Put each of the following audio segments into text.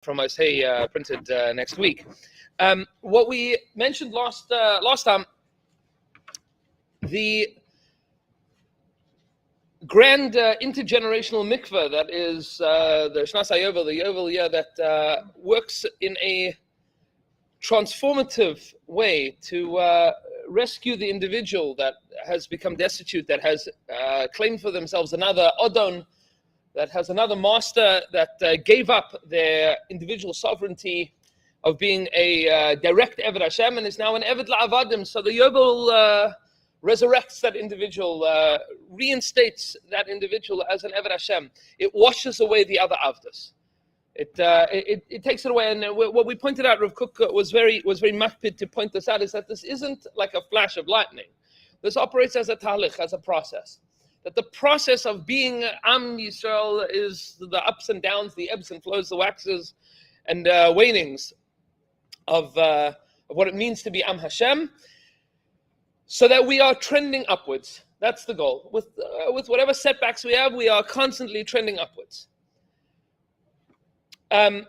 from us, printed next week. What we mentioned last time, the grand intergenerational mikveh that is the Shnas Yovel, the Yovel year that works in a transformative way to rescue the individual that has become destitute, that has claimed for themselves another Adon, that has another master, that gave up their individual sovereignty of being a direct Eved Hashem and is now an Eved La'avadim. So the Yovel resurrects that individual, reinstates that individual as an Eved Hashem. It washes away the other Avdas. It takes it away. And what we pointed out, Rav Kook was very makpid to point this out, is that this isn't like a flash of lightning. This operates as a talich, as a process. That the process of being Am Yisrael is the ups and downs, the ebbs and flows, the waxes and wanings of what it means to be Am Hashem, so that we are trending upwards. That's the goal. With whatever setbacks we have, we are constantly trending upwards. And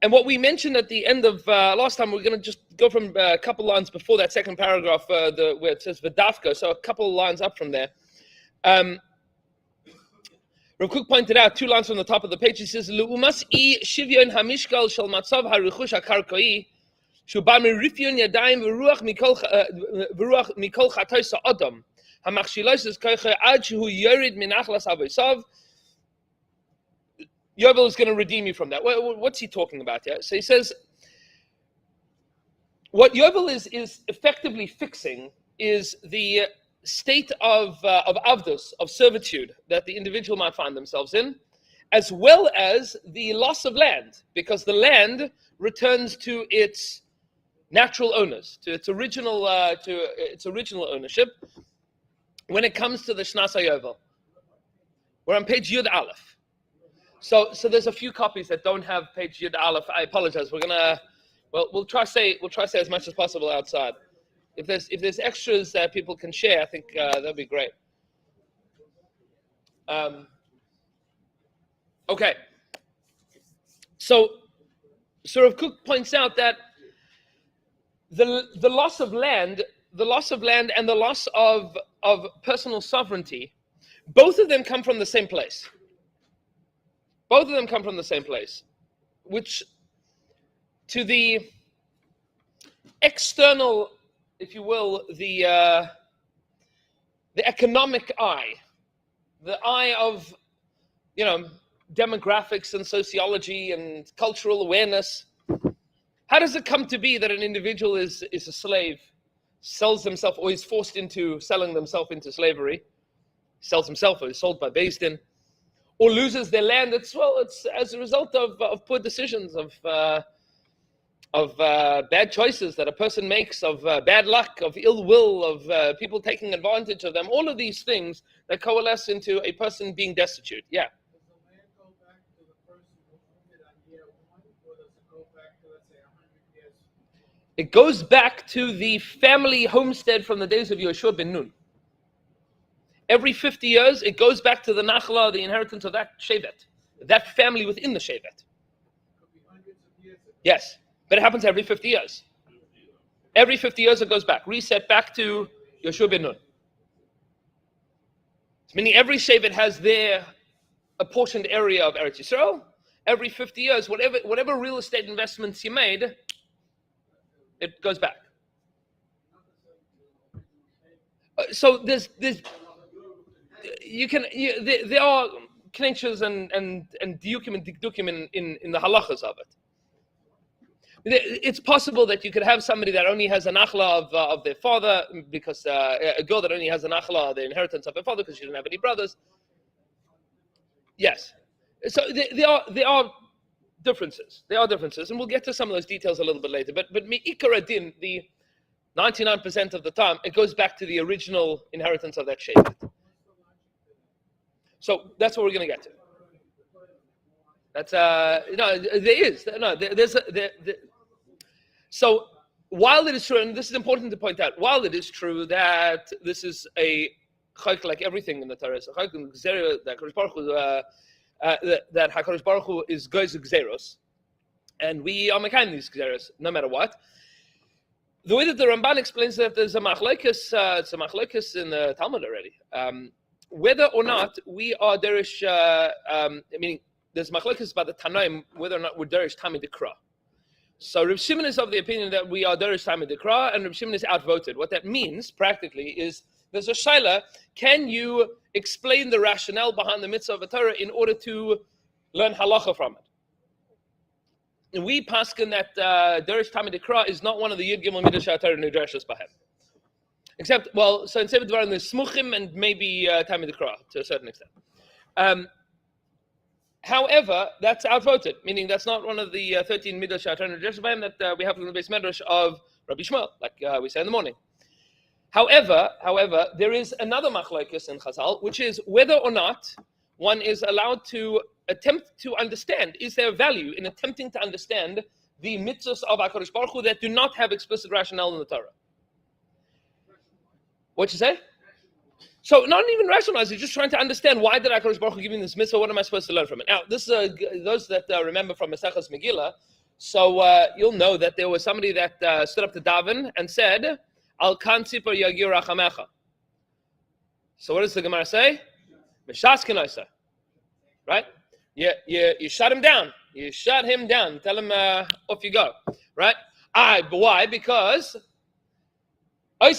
what we mentioned at the end of last time, we're going to just go from a couple lines before that second paragraph, where it says V'dafka, so a couple lines up from there. Rav Kook pointed out 2 lines from the top of the page. He says, "L'umas I shivyon hamishkal shel matzav harichush hakarkoi, shu ba merifyon yadayim v'ruach mikol chatois ha'adam, hamachshilos koiche ad shehu yorid min achlas avosav." Yovel is going to redeem you from that. What's he talking about here? So he says, what Yovel is effectively fixing is the state of avdus, of servitude, that the individual might find themselves in, as well as the loss of land, because the land returns to its natural owners, to its original ownership. When it comes to the Shnas HaYovel, we're on page Yud Aleph. So there's a few copies that don't have page Yud Aleph. I apologize. We'll try to say as much as possible outside. If there's extras that people can share, I think that'd be great. Okay. So Rav Kook points out that the loss of land and the loss of personal sovereignty, both of them come from the same place. Both of them come from the same place, which to the external, if you will, the economic eye, the eye of, demographics and sociology and cultural awareness. How does it come to be that an individual is a slave, sells himself, or is forced into selling themselves into slavery, sells himself or is sold by Beis Din, or loses their land? It's as a result of poor decisions, of bad choices that a person makes, of bad luck, of ill will, of people taking advantage of them. All of these things that coalesce into a person being destitute. Yeah. Does the land go back to the person who owned it on year 1, or does it go back to, let's say, 100 years? It goes back to the family homestead from the days of Yoshua ben Nun. Every 50 years, it goes back to the Nachla, the inheritance of that Shevet, that family within the Shevet. Could be hundreds of years ago. Yes, but it happens every 50 years. Every 50 years, it goes back, reset back to Yoshua ben Nun. Meaning every Shevet has their apportioned area of Eretz Yisrael. Every 50 years, whatever real estate investments you made, it goes back. So there are clinches and diukim and dikdukim in the halachas of it. It's possible that you could have somebody that only has a nachla of their father, because a girl that only has a nachla of the inheritance of her father because she didn't have any brothers. Yes. So there are differences. There are differences, and we'll get to some of those details a little bit later. But me'ikar adin, the 99% of the time, it goes back to the original inheritance of that shevet. So that's what we're going to get to. That's So while it is true, and this is important to point out, while it is true that this is a chayk like everything in the Torah, so chayk that HaKadosh Baruch Hu is goyz gzeros, And we are making these gzeros, no matter what. The way that the Ramban explains that there's a machlokes, it's a machlokes in the Talmud already. Whether or not we are derish, meaning there's machlokes about the Tanaim, whether or not we're derish Tamid Dekra. So Reb Shimon is of the opinion that we are derish Tamid Dekra, and Reb Shimon is outvoted. What that means practically is there's a shaila: can you explain the rationale behind the mitzvah of a Torah in order to learn halacha from it? And we paskin that Derish Tamid Dekra is not one of the Yud Gimel Midrash HaTorah Nidreshes Bahem. Except, well, so in Sefer Dvarim there's Smuchim and maybe Tamid Dekra to a certain extent. However, that's outvoted, meaning that's not one of the 13 Midrash HaTorah Nidreshes Bahem that we have in the base Midrash of Rabbi Shmuel, like we say in the morning. However, there is another machlokes in Chazal, which is whether or not one is allowed to attempt to understand, is there value in attempting to understand the mitzvahs of HaKadosh Baruch Hu that do not have explicit rationale in the Torah? What you say? So not even rationalize, you're just trying to understand, why did HaKadosh Baruch Hu give me this mitzvah? What am I supposed to learn from it? Now, this is those that remember from Maseches Megillah, so you'll know that there was somebody that stood up to daven and said, Al kan tzipor yagir rachamecha. So what does the Gemara say? Mishas kenoisa. Right? You shut him down. You shut him down. Tell him off you go. Right? But why? Because because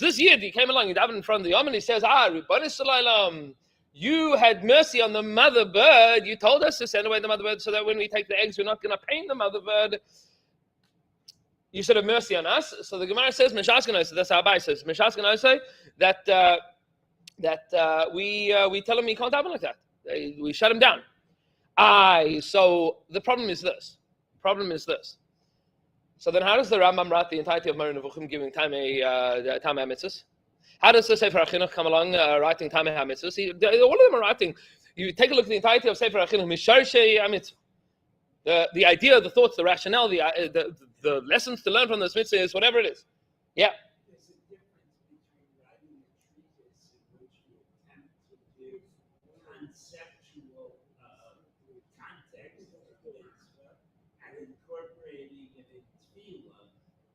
this Yid, he came along, he davened in front of the Yom, and he says, Ribono Shel Olam, you had mercy on the mother bird. You told us to send away the mother bird so that when we take the eggs, we're not going to pain the mother bird. You should have mercy on us. So the Gemara says, Mishas Kenoisa, that's how Abai says, Mishas Kenoisa, that we tell him he can't daven like that. We shut him down. So the problem is this. So then how does the Rambam write the entirety of Moreh Nevuchim giving Tamei HaMitzvos? How does the Sefer HaChinuch come along writing Tamei HaMitzvos? All of them are writing. You take a look at the entirety of Sefer HaChinuch, Misharshei HaMitzvah. The idea, the thoughts, the rationale, the lessons to learn from this mitzvah is whatever it is. Yeah. There's a difference between writing a treatise in which you attempt to give conceptual context of the mitzvah and incorporating it in tefillah,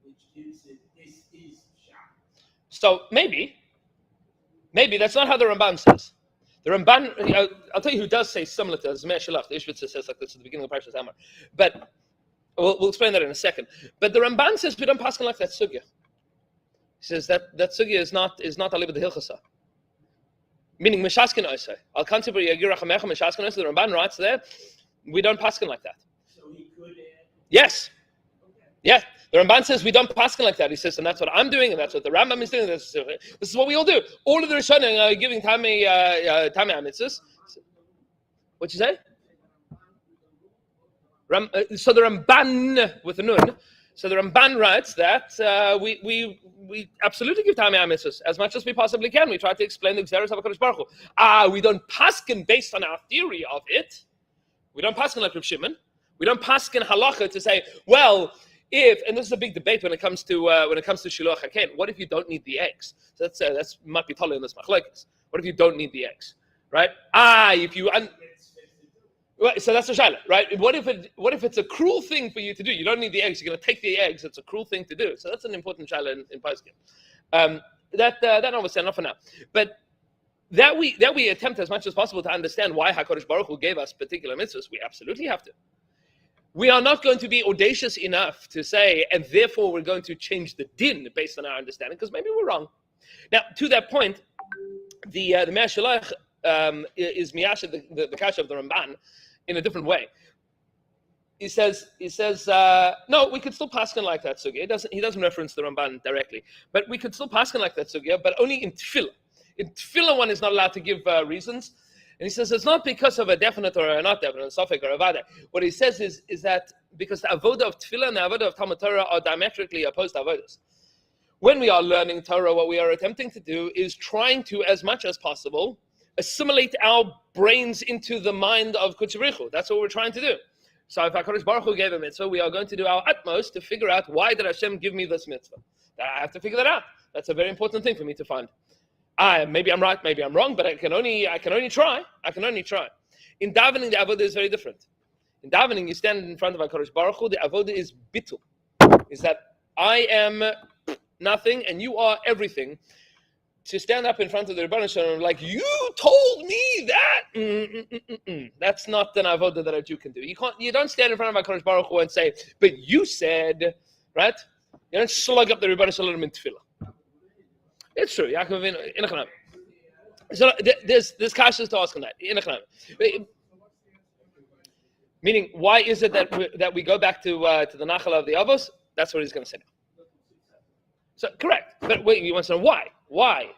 which gives it, this is Shabbos. So maybe that's not how the Ramban says. The Ramban, I'll tell you who does say similar to this. Meir Shalach, the Ishbitzer says like this at the beginning of Parshas Amar. But we'll explain that in a second. But the Ramban says we don't pass like that sugya. He says that sugya is not alibad hilchasa. Meaning Mishas Kenoisa. Al kan tzipor yagir rachamecha Mishas Kenoisa. The Ramban writes there, we don't pass like that. So he could add. Yes. Okay. Yeah. The Ramban says we don't paskin like that. He says, and that's what I'm doing, and that's what the Rambam is doing. This is what we all do. All of the Rishonim are giving Tamei HaMitzvos. What'd you say? So the Ramban with the Nun. So the Ramban writes that we absolutely give Tamei HaMitzvos as much as we possibly can. We try to explain the Gzeros of HaKadosh Baruch Hu. We don't paskin based on our theory of it. We don't paskin like Reb Shimon. We don't paskin halacha to say, well, and this is a big debate when it comes to Shiloh HaKen. What if you don't need the eggs? So that's might be totally in this machlokes. What if you don't need the eggs, right? If you so that's a shaila, right? What if it's a cruel thing for you to do? You don't need the eggs. You're going to take the eggs. It's a cruel thing to do. So that's an important shaila in poskim. That obviously enough for now, but that we attempt as much as possible to understand why HaKadosh Baruch Hu gave us particular mitzvahs. We absolutely have to. We are not going to be audacious enough to say, and therefore we're going to change the din based on our understanding, because maybe we're wrong. Now, to that point, the Meir Shalach is miyasha the kasha of the Ramban in a different way. He says, no, we could still paskin like that sugya. He doesn't reference the Ramban directly, but we could still paskin like that sugya, but only in tefillah. In tefillah, one is not allowed to give reasons. And he says it's not because of a definite or a not definite, a suffix or a vada. What he says is that because the avodah of tefillah and the avodah of Talmud Torah are diametrically opposed avodas. When we are learning Torah, what we are attempting to do is trying to, as much as possible, assimilate our brains into the mind of Kodesh Baruch Hu. That's what we're trying to do. So if HaKadosh Baruch Hu gave a mitzvah, we are going to do our utmost to figure out, why did Hashem give me this mitzvah? I have to figure that out. That's a very important thing for me to find. Maybe I'm right, maybe I'm wrong, but I can only try. In davening, the avodah is very different. In davening, you stand in front of HaKadosh Baruch Hu. The avodah is bitul. Is that I am nothing and you are everything. To stand up in front of the Rebbeinu Shalom like, you told me that. That's not an avodah that a Jew can do. You don't stand in front of HaKadosh Baruch Hu and say, but you said, right? You don't slug up the Rebbeinu Shalom in tefillah. It's true. So there's kashas to ask on that. Meaning, why is it that we go back to the nachal of the avos? That's what he's going to say now. So correct, but wait, you want to know why? Why?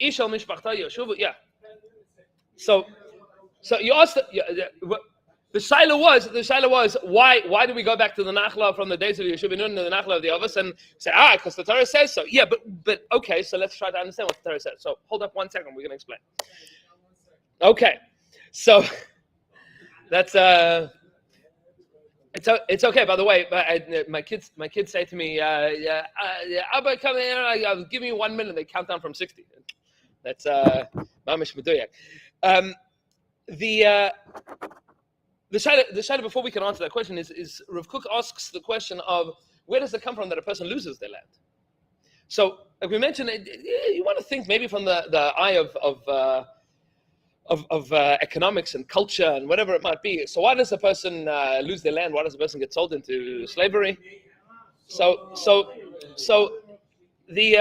Ishal mishpachta yoshuvu. Yeah. So you asked the shaila was why do we go back to the nachla from the days of Yeshua Nun to the nachla of the avos and say because the Torah says so. Yeah, but okay, so let's try to understand what the Torah says. So hold up 1 second, we're going to explain. Okay, so that's It's okay. By the way, my kids say to me, Abba, come here. I'll give you 1 minute. They count down from 60. That's mamish meduyak. The shadow before we can answer that question is Rav Kook asks the question of where does it come from that a person loses their land? So, like we mentioned, you want to think maybe from the eye of economics and culture and whatever it might be. So why does a person lose their land? Why does a person get sold into slavery? So the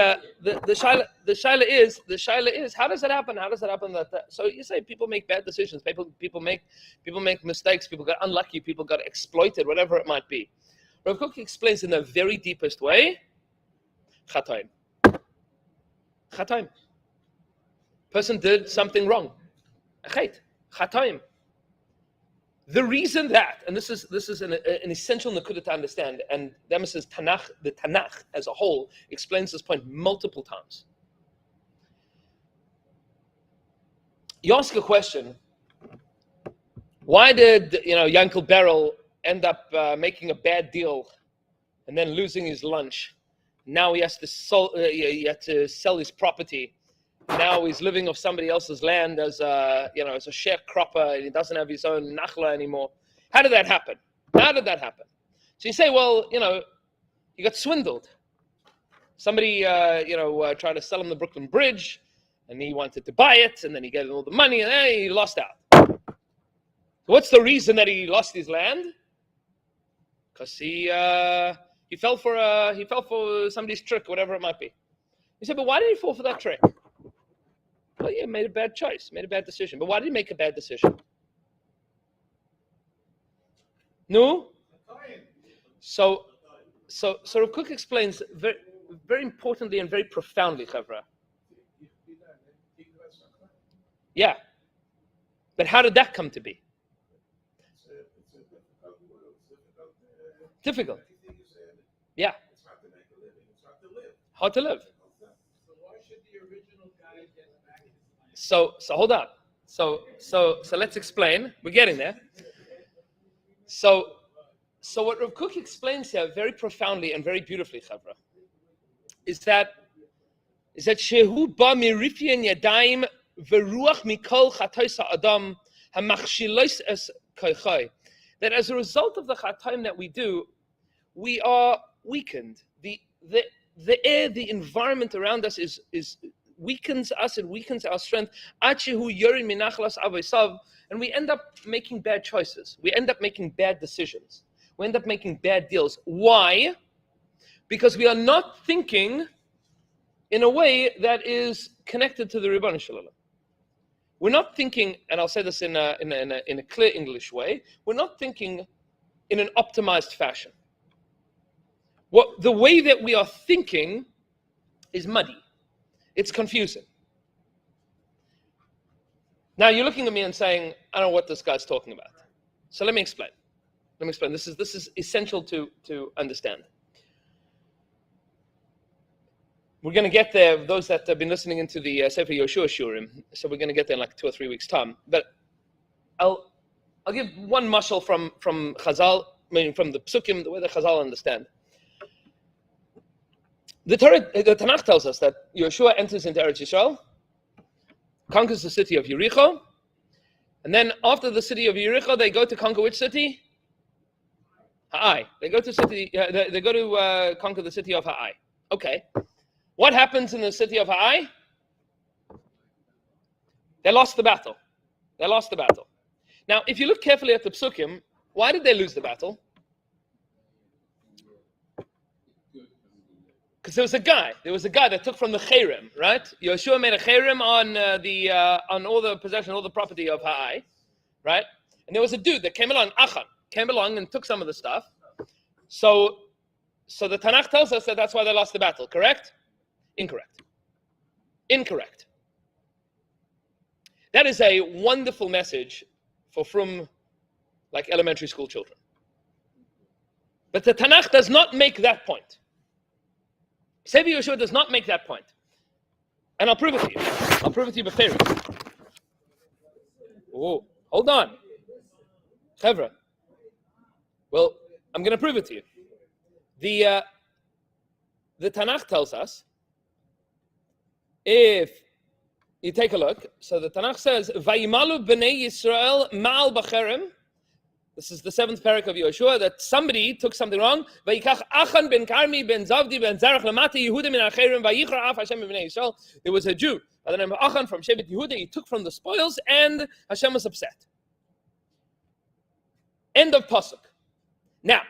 shaila is how does it happen? How does it happen so you say people make bad decisions, people make mistakes, people got unlucky, people got exploited, whatever it might be. Rav Kook explains in the very deepest way, chatoim. Person did something wrong. Chatoim. The reason that, and this is an essential nakuda to understand, and the Tanakh as a whole explains this point multiple times. You ask a question, why did Yankel Beryl end up making a bad deal and then losing his lunch? Now he has to sell his property. Now he's living off somebody else's land as a sharecropper, and he doesn't have his own nachla anymore. How did that happen? So you say, well, he got swindled. Somebody, tried to sell him the Brooklyn Bridge, and he wanted to buy it, and then he gave him all the money, and then he lost out. So what's the reason that he lost his land? Because he fell for somebody's trick, whatever it might be. You say, but why did he fall for that trick? Well, yeah, made a bad choice, made a bad decision. But why did he make a bad decision? No? So Rav Kook explains very, very importantly and very profoundly, Chavra. Yeah. But how did that come to be? Difficult. Yeah. Hard to live. So hold on. So let's explain. We're getting there. So what Rav Kook explains here very profoundly and very beautifully, Chavra, is that shehu ba mirifian yadayim veruach mikol chatois ha'adam hamachshilos es koichai. That as a result of the chatoim that we do, we are weakened. The air, the environment around us is weakens us, it weakens our strength, and we end up making bad choices. We end up making bad decisions. We end up making bad deals. Why? Because we are not thinking in a way that is connected to the Ribbon Shalom. We're not thinking, and I'll say this in a clear English way, we're not thinking in an optimized fashion. The way that we are thinking is muddy. It's confusing. Now you're looking at me and saying, I don't know what this guy's talking about. So let me explain. This is essential to understand. We're going to get there, those that have been listening into the Sefer Yoshua Shurim, so we're going to get there in like 2 or 3 weeks' time. But I'll give one mashal from Chazal, meaning from the Psukim, the way the Chazal understand. The Tanakh tells us that Yeshua enters into Eretz Yisrael, conquers the city of Yericho, And then after the city of Yericho, they go to conquer which city? Ha'ai. They go to conquer the city of Ha'ai. Okay. What happens in the city of Ha'ai? They lost the battle. They lost the battle. Now, if you look carefully at the psukim, why did they lose the battle? Because there was a guy that took from the Cherem, right? Yoshua made a Cherem on all the possession, all the property of Ha'ai, right? And there was a dude that came along, Achan, came along and took some of the stuff. So the Tanakh tells us that that's why they lost the battle, correct? Incorrect. That is a wonderful message from like elementary school children. But the Tanakh does not make that point. Sefer Yehoshua does not make that point. And I'll prove it to you. I'll prove it to you before. Oh, hold on. Chevra. Well, I'm going to prove it to you. The Tanakh tells us, if you take a look, so the Tanakh says, Vayimalu b'nei Yisrael ma'al b'cherem. This is the 7th parak of Yehoshua, that somebody took something wrong. Vayikach Achan ben Karmi ben Zavdi ben Zarach lamata Yehuda min acherem vayichra af Hashem b'nei Yisrael. There was a Jew by the name of Achan from Shevet Yehuda. He took from the spoils, and Hashem was upset. End of pasuk. Now,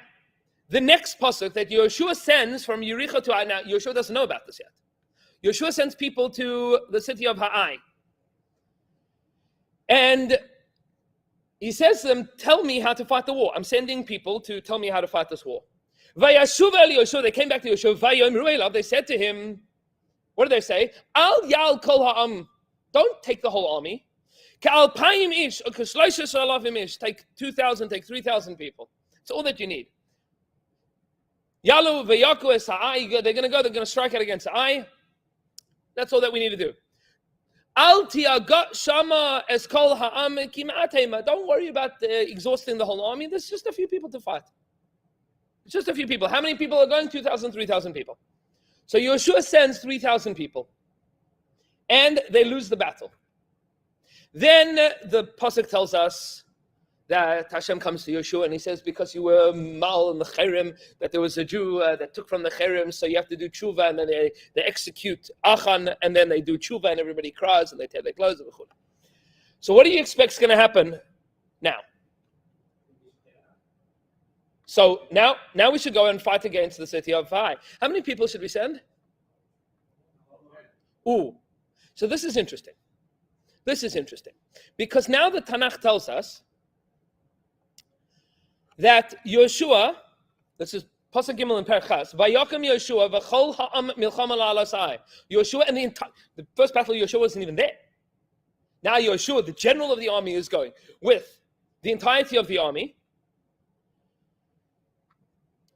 the next pasuk that Yehoshua sends from Yericho to Ai. Now, Yehoshua doesn't know about this yet. Yehoshua sends people to the city of Ha'ai, and he says to them, tell me how to fight the war. I'm sending people to tell me how to fight this war. Vayashuv el Yehoshua, they came back to Yehoshua, vayomru elav, they said to him, what did they say? Al yal kol ha'am, don't take the whole army. Ka'alpayim ish, or k'shloishes alafim ish, take 2,000, take 3,000 people. It's all that you need. Yalu v'yaku es ha'ai, they're going to strike out against Ha'ai. That's all that we need to do. Al tiagat shama es kol ha'am kimatema. Don't worry about exhausting the whole army. There's just a few people to fight. It's just a few people. How many people are going? 2,000, 3,000 people. So Yehoshua sends 3,000 people, and they lose the battle. Then the pasuk tells us that Hashem comes to Yehoshua and he says, because you were mal in the Cherem, that there was a Jew that took from the Cherem, so you have to do tshuva, and then they execute Achan, and then they do tshuva, and everybody cries, and they tear their clothes. So what do you expect is going to happen now? So now we should go and fight against the city of Ha'ai. How many people should we send? Ooh. So this is interesting. Because now the Tanakh tells us that Yehoshua, this is Pasuk Gimel in Perchas, Vayakim Yehoshua v'chol ha'am milchama la'alasai. Yehoshua and the first battle, Yehoshua wasn't even there. Now Yehoshua, the general of the army, is going with the entirety of the army,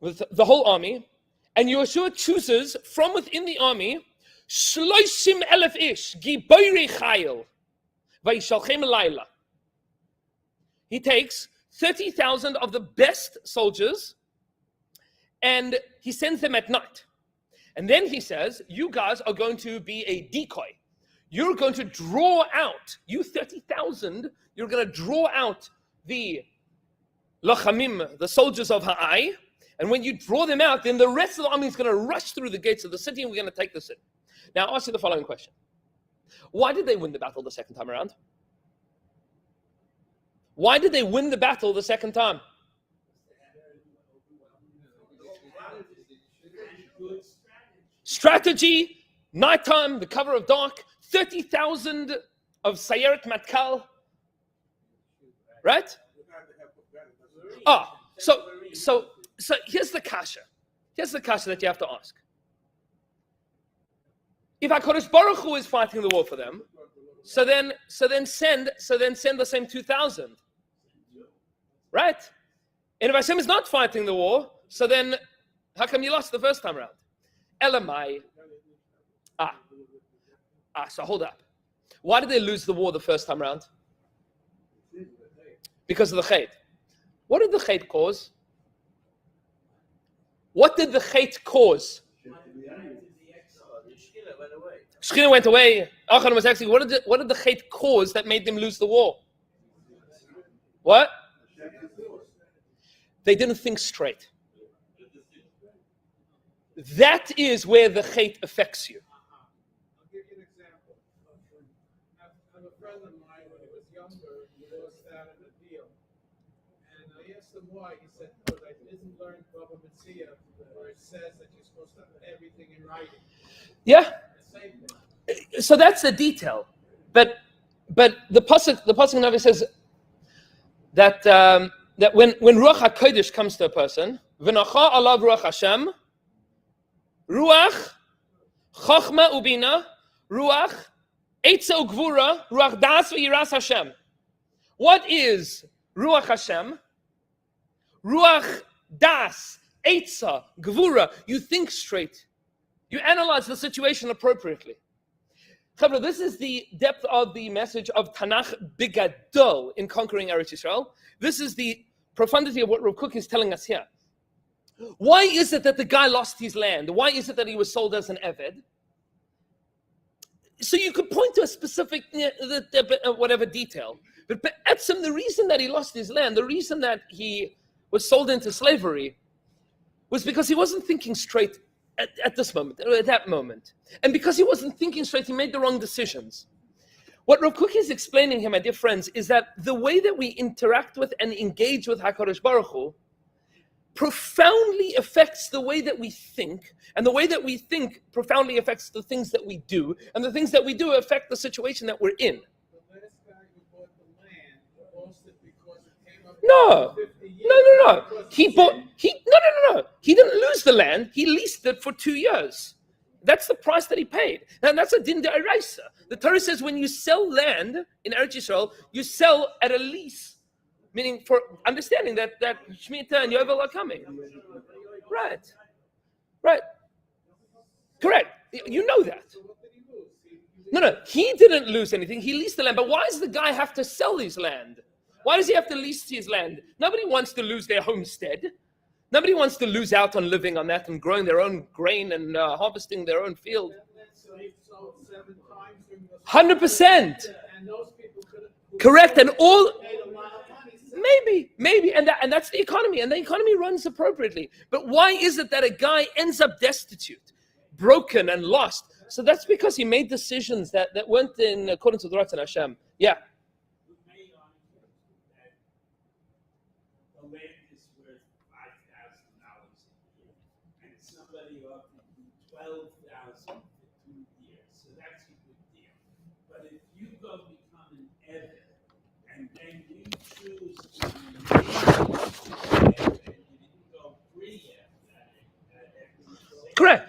with the whole army, and Yehoshua chooses from within the army 30,000 ish, giboirei chayil, vayishalchem layla. He takes 30,000 of the best soldiers, and he sends them at night. And then he says, you guys are going to be a decoy. You're going to draw out, you 30,000, you're going to draw out the lachamim, the soldiers of Ha'ai, and when you draw them out, then the rest of the army is going to rush through the gates of the city, and we're going to take the city. Now, I'll ask you the following question. Why did they win the battle the second time around? Why did they win the battle the second time? Strategy, nighttime, the cover of dark, 30,000 of Sayeret Matkal, right? So here's the kasha. Here's the kasha that you have to ask. If HaKadosh Baruch Hu is fighting the war for them, so then send the same 2,000. Right? And if Hashem is not fighting the war, so then how come you lost the first time around? Elamai. So hold up. Why did they lose the war the first time around? Because of the Chet. What did the Chet cause? Shechina went away. Achan was actually, what did the Chet cause that made them lose the war? What? They didn't think straight. That is where the hate affects you. I'll give you an example. I have a friend of mine, when he was younger, he lost out on a deal. And I asked him why. He said, because I didn't learn Baba Metzia, where it says that you're supposed to put everything in writing. Yeah. The same thing. So that's a detail. But the pasuk Navi says that that when Ruach HaKodesh comes to a person, v'nacha alav Ruach Hashem, Ruach Chachma Ubina, Ruach Eitza Ugvura, Ruach Das v'Yiras Hashem. What is Ruach Hashem? Ruach Das, Eitza, Gvura. You think straight. You analyze the situation appropriately. Chavra, this is the depth of the message of Tanakh Bigadol in conquering Eretz Yisrael. This is the profundity of what Rav Kook is telling us here. Why is it that the guy lost his land? Why is it that he was sold as an Eved? So you could point to a specific, whatever detail. But Etzem, the reason that he lost his land, the reason that he was sold into slavery, was because he wasn't thinking straight at this moment, or at that moment. And because he wasn't thinking straight, he made the wrong decisions. What Rav Kook is explaining here, my dear friends, is that the way that we interact with and engage with HaKadosh Baruch Hu profoundly affects the way that we think, and the way that we think profoundly affects the things that we do, and the things that we do affect the situation that we're in. The last guy who bought the land lost it because it came up No. 50 years. No. Because He didn't lose the land. He leased it for 2 years. That's the price that he paid. And that's a din d'oraisa. The Torah says when you sell land in Eretz Yisrael, you sell at a lease, meaning for understanding that Shemitah and Yovel are coming. Right. Correct. You know that. So what did he lose? No. He didn't lose anything. He leased the land. But why does the guy have to sell his land? Why does he have to lease his land? Nobody wants to lose their homestead. Nobody wants to lose out on living on that and growing their own grain and harvesting their own field. So he sold 7 times. during the- 100%. And those people could have Correct. And all, made a lot of money. maybe. And that's the economy. And the economy runs appropriately. But why is it that a guy ends up destitute, broken and lost? So that's because he made decisions that weren't in accordance with Ratzon Hashem. Yeah. We may argue that the land is worth $5,000 a year, and somebody offered you $12,000 for 2 years, so that's a good deal. But if you go become an Eved, and then you choose to remain an Eved, and you didn't go free after that, Correct.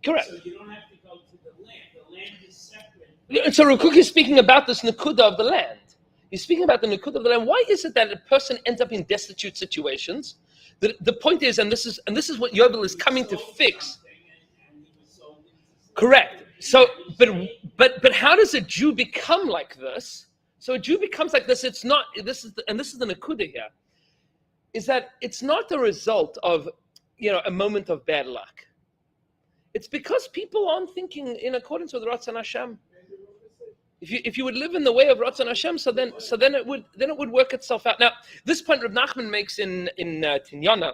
Correct. So you don't have to go to the land. The land is separate. So Rav Kook is speaking about this Nakuda of the land. He's speaking about the Nakuda of the land. Why is it that a person ends up in destitute situations? The point is, and this is what Yovel is coming to fix. Correct. So, but how does a Jew become like this? So a Jew becomes like this. It's not. This is the Nakuda here. Is that it's not a result of a moment of bad luck. It's because people aren't thinking in accordance with Ratzon Hashem. If you would live in the way of Ratzon Hashem, so then it would work itself out. Now, this point Rav Nachman makes in Tinyana.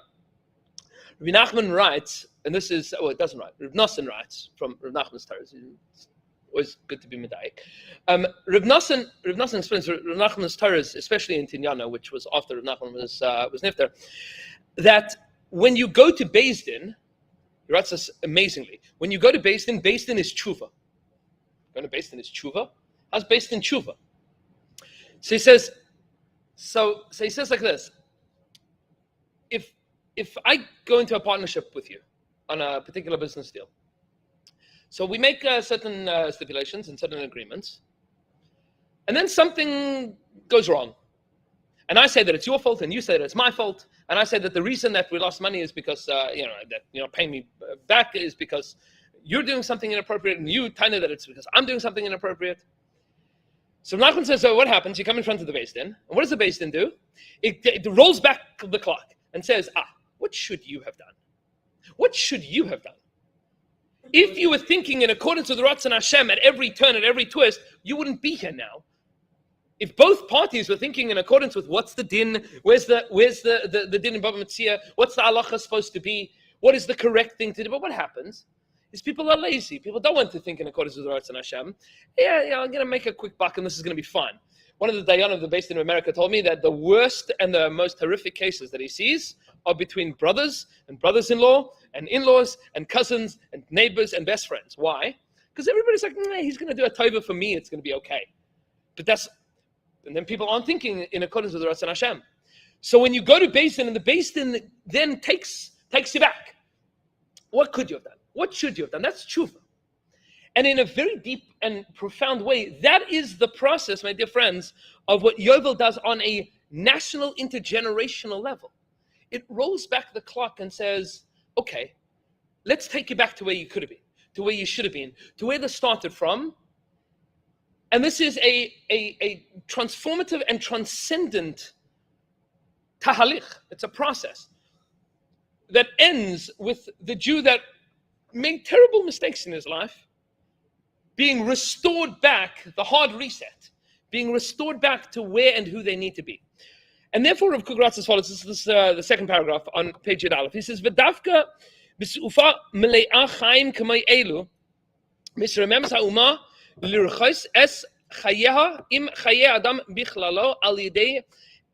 Rav Nachman writes, and this is it doesn't write. Rav Nosson writes from Rav Nachman's Torah. It's always good to be medayik. Rav Nosson explains Rav Nachman's Torah, especially in Tinyana, which was after Rav Nachman was nifter, that when you go to Beis Din, he writes this amazingly. When you go to Beis Din is tshuva. Going to Beis Din is tshuva. How's Beis Din tshuva? So he says like this. If I go into a partnership with you on a particular business deal, so we make certain stipulations and certain agreements, and then something goes wrong. And I say that it's your fault, and you say that it's my fault, and I say that the reason that we lost money is because paying me back is because you're doing something inappropriate, and you tell me that it's because I'm doing something inappropriate. So Nachman says, so what happens? You come in front of the Beis Din, and what does the Beis Din do? It rolls back the clock and says, what should you have done? What should you have done? If you were thinking in accordance with Ratzon Hashem at every turn, at every twist, you wouldn't be here now. If both parties were thinking in accordance with what's the din, where's the din in Bava Metzia, what's the halacha supposed to be, what is the correct thing to do, but what happens is people are lazy. People don't want to think in accordance with Ratzon Hashem. Yeah, I'm going to make a quick buck and this is going to be fun. One of the Dayan of the based in America told me that the worst and the most horrific cases that he sees are between brothers and brothers-in-law and in-laws and cousins and neighbors and best friends. Why? Because everybody's like, he's going to do a tova for me, it's going to be okay. And then people aren't thinking in accordance with the Ratzon Hashem. So when you go to Beis Din, and the Beis Din then takes you back, what could you have done? What should you have done? That's tshuva. And in a very deep and profound way, that is the process, my dear friends, of what Yovel does on a national intergenerational level. It rolls back the clock and says, okay, let's take you back to where you could have been, to where you should have been, to where this started from. And this is a transformative and transcendent tahalich. It's a process that ends with the Jew that made terrible mistakes in his life being restored back, the hard reset, being restored back to where and who they need to be. And therefore, Rav Kook writes as follows. This is the second paragraph on page Yud Aleph. He says, "V'davka b'sufa mele'ah chaim k'may elu, misremem ha'uma l'irchos es chayeha im chayei adam bichlalo al yidei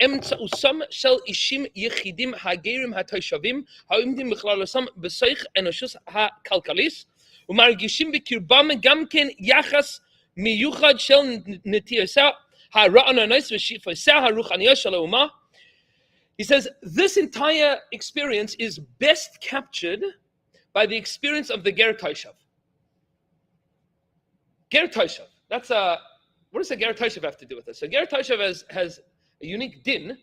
emtzausam shel ishim yechidim hagerim ha'toshavim ha'umdim bichlalosom b'soich enoshus ha'kalkalis u'margishim b'kirbam gam ken yachas miyuchad shel netiyasa ha'ra'ananos v'shifosah ha'ruchaniyah shel ha'uma." He says, this entire experience is best captured by the experience of the Ger Toshav. Ger Toshav. What does the Ger Toshav have to do with this? So Ger Toshav has a unique din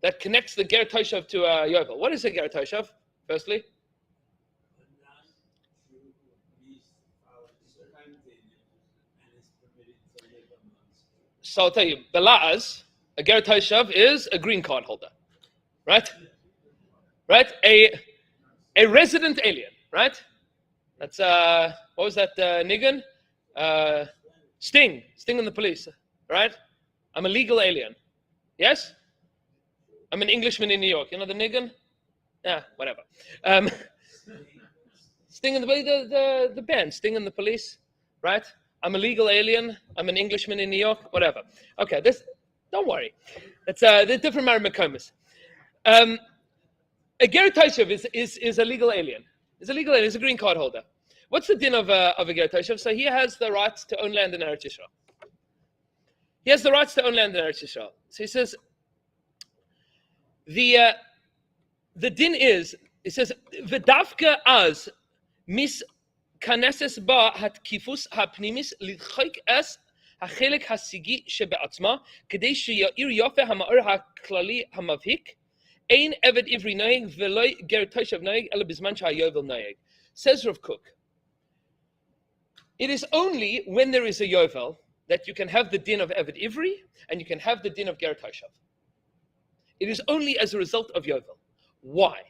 that connects the Ger Toshav to Yovel. What is a Ger Toshav, firstly? So I'll tell you, Belaz, a Ger Toshav is a green card holder. Right? A resident alien, right? That's what was that niggin? Sting in the police, right? I'm a legal alien. Yes? I'm an Englishman in New York. You know the niggin? Yeah, whatever. Sting in the band, Sting in the police, right? I'm a legal alien. I'm an Englishman in New York, whatever. Okay, don't worry. They're different Maramakomas. A Ger Toshav is a legal alien. He's a legal alien. He's a green card holder. What's the din of a Ger Toshav? So he has the rights to own land in Eretz Yisrael. He has the rights to own land in Eretz Yisrael. So he says, the din is, it says, v'davka az mis kaneses ba hat kifus hapnimis lidchok es hachelek hasigi shebeatzma kedei sheyair yofe hamaor haklali hamavhik. Ein eved ivri noeg veloy ger toshav noeg ela bizman sha'yovel noeg. Says Rav Kook, it is only when there is a yovel that you can have the din of eved ivri and you can have the din of ger toshav. It is only as a result of yovel. Why?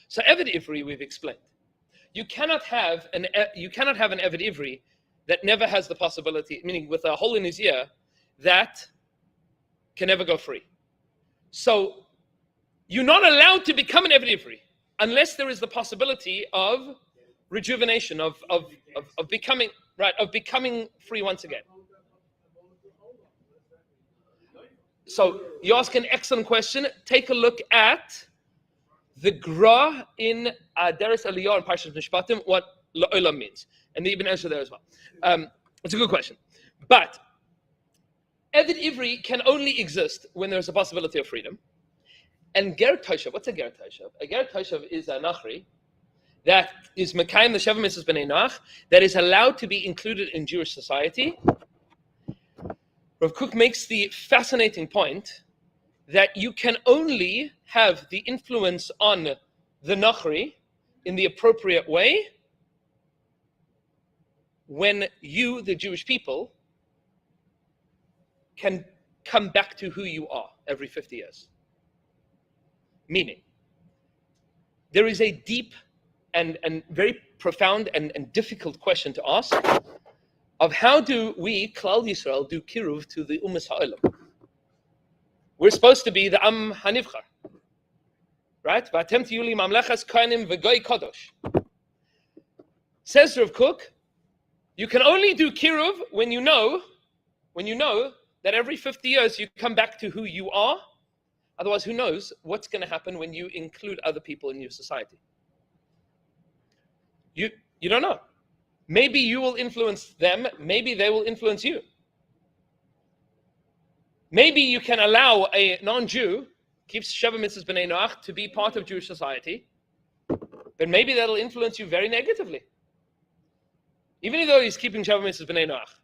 So eved ivri we've explained. You cannot have an eved ivri that never has the possibility, meaning with a hole in his ear, that can never go free. So you're not allowed to become an eved ivri unless there is the possibility of rejuvenation, of becoming free once again. So you ask an excellent question. Take a look at the Gra in Deres Aliyah and Parshas Mishpatim, what La'olam means, and they even answer there as well. It's a good question, but Eved Ivri can only exist when there's a possibility of freedom. And Ger Toshav, what's a Ger Toshav? A Ger Toshav is a Nachri that is Mekayim the Sheva Mitzvos B'nei Noach, that is allowed to be included in Jewish society. Rav Kook makes the fascinating point that you can only have the influence on the Nachri in the appropriate way when you, the Jewish people, can come back to who you are every 50 years. Meaning, there is a deep and very profound and difficult question to ask of how do we, Klal Yisrael, do kiruv to the Ummas Ha'olam? We're supposed to be the Am Hanivchar, right? V'atem tiyu li mamlechas kohanim v'goy kadosh. Says Rav Kook, you can only do kiruv when you know that every 50 years you come back to who you are. Otherwise, who knows what's going to happen when you include other people in your society? You don't know. Maybe you will influence them. Maybe they will influence you. Maybe you can allow a non-Jew, keeps Sheva Mitzvahs B'nai Noach, to be part of Jewish society, but maybe that'll influence you very negatively. Even though he's keeping Sheva Mitzvahs B'nai Noach.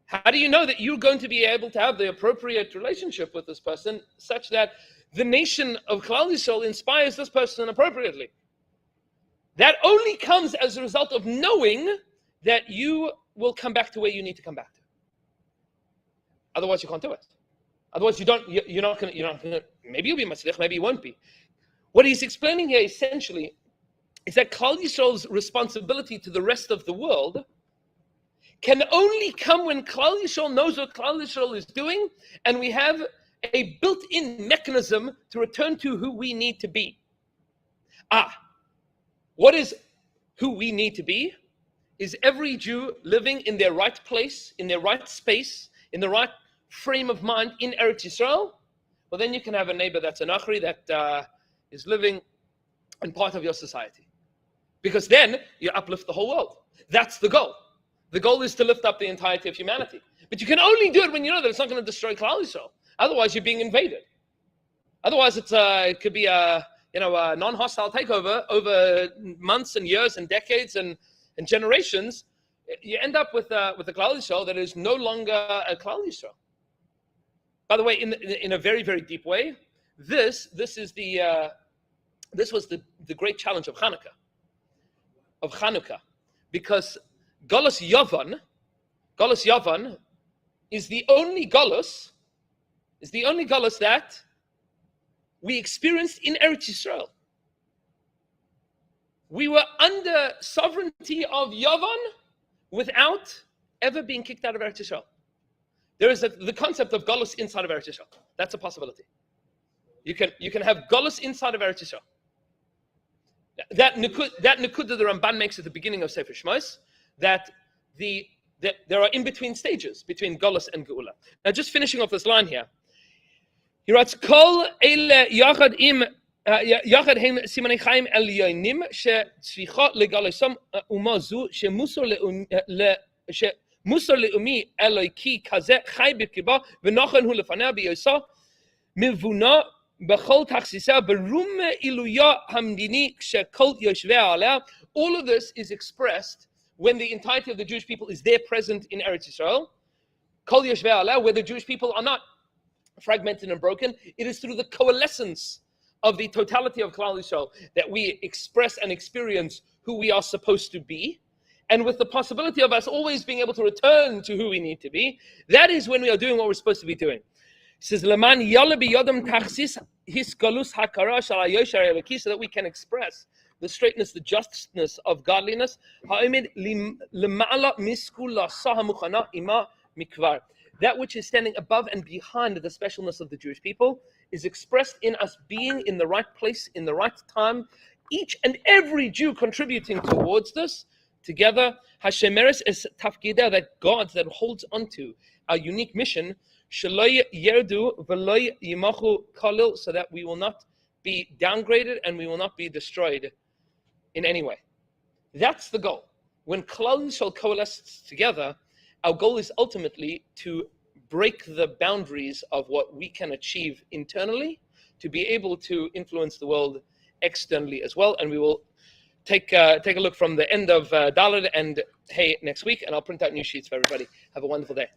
How do you know that you're going to be able to have the appropriate relationship with this person such that the nation of Klal Yisrael inspires this person appropriately? That only comes as a result of knowing that you will come back to where you need to come back to. Otherwise, you can't do it. Otherwise, you're not going to, maybe you'll be Matzliach, maybe you won't be. What he's explaining here essentially is that Klal Yisrael's responsibility to the rest of the world can only come when Klal Yisrael knows what Klal Yisrael is doing, and we have a built-in mechanism to return to who we need to be. What is who we need to be? Is every Jew living in their right place, in their right space, in the right frame of mind in Eretz Yisrael? Well, then you can have a neighbor that's an Achri that is living in part of your society. Because then you uplift the whole world. That's the goal. The goal is to lift up the entirety of humanity. But you can only do it when you know that it's not going to destroy Klal Yisrael. Otherwise, you're being invaded. Otherwise, it could be a non-hostile takeover over months and years and decades and generations. You end up with a Klal Yisrael that is no longer a Klal Yisrael. By the way, in a very, very deep way, this was the great challenge of Chanukah, because Galus Yovan is the only Galus that we experienced in Eretz Yisrael. We were under sovereignty of Yovan without ever being kicked out of Eretz Yisrael. There is the concept of Galus inside of Eretz Yisrael. That's a possibility. You can have Galus inside of Eretz Yisrael. That Nekuda the Ramban makes at the beginning of Sefer Shmos, that there are in-between stages between Galus and Geula. Now, just finishing off this line here, he writes, Kol eile yachad im yachad hem simanei chaim elyonim shetzricha legalosom umazu shemusar leumi eloiki kaze chai b'kiba v'nochen hu lefanei b'yosa mivuna b'chol tachsisa berum iluya hamdini shekol yoshvei aleh. All of this is expressed when the entirety of the Jewish people is there present in Eretz Yisrael, Kol Yoshvei Aleh, where the Jewish people are not fragmented and broken. It is through the coalescence of the totality of Klal Yisrael that we express and experience who we are supposed to be. And with the possibility of us always being able to return to who we need to be, that is when we are doing what we're supposed to be doing. He says, Leman yale biyodam tachsis his galus hakara shal hayoshar eliki, so that we can express the straightness, the justness of godliness. That which is standing above and behind the specialness of the Jewish people is expressed in us being in the right place, in the right time, each and every Jew contributing towards this together. Hashemeres is tafkida, that God that holds onto our unique mission, shaloi yerdu v'loi yimachu kalil, so that we will not be downgraded and we will not be destroyed in any way. That's the goal. When Klal Yisrael coalesces together, our goal is ultimately to break the boundaries of what we can achieve internally, to be able to influence the world externally as well. And we will take a look from the end of Dalet and Hey next week, and I'll print out new sheets for everybody. Have a wonderful day.